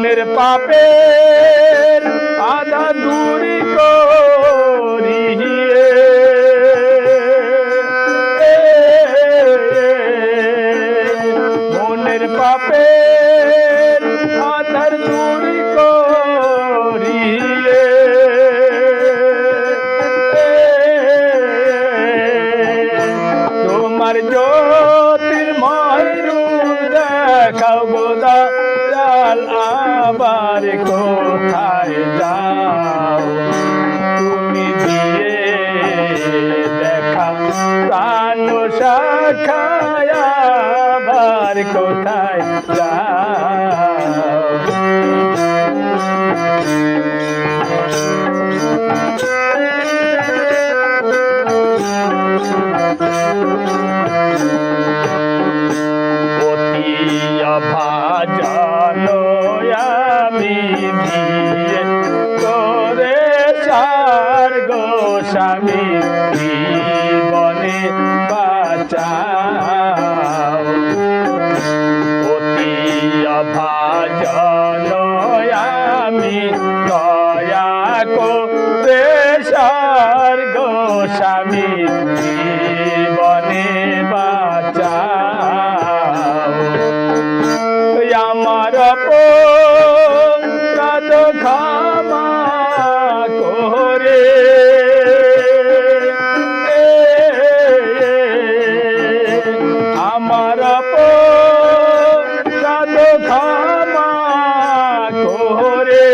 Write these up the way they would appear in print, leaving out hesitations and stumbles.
মনের পাপের আধা দূরি করিয়ে মনের পাপের আধার দূরি করিয়ে তোমার জ্যোতির্ময় রূপ দেখাও গো দয়াল আবার কোথায় যাও তুমি দিয়ে দেখা প্রাণ শাখায় আবার কোথায় যাও ভাজন আমি দিয়ে করে সার গো স্বামী জীবনে বাঁচাও অতি ভাজন আমি দয়া করে সার গো স্বামী জীবনে বাঁচাও আমার অপরাধ ক্ষমা করে আমার অপরাধ ক্ষমা করে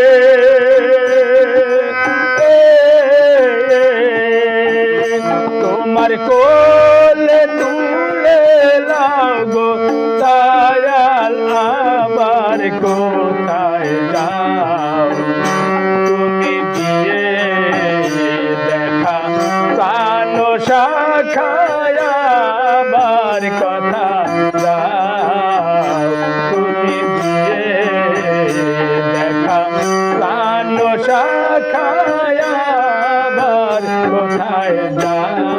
তোমার কোলে তুলে লাগো দয়াল আবার কোথায় যাও তুমি দিয়ে দেখা প্রাণ শাখায় আবার কথা যাও তুমি দিয়ে দেখা প্রাণ শাখায় আবার কোথায় যাও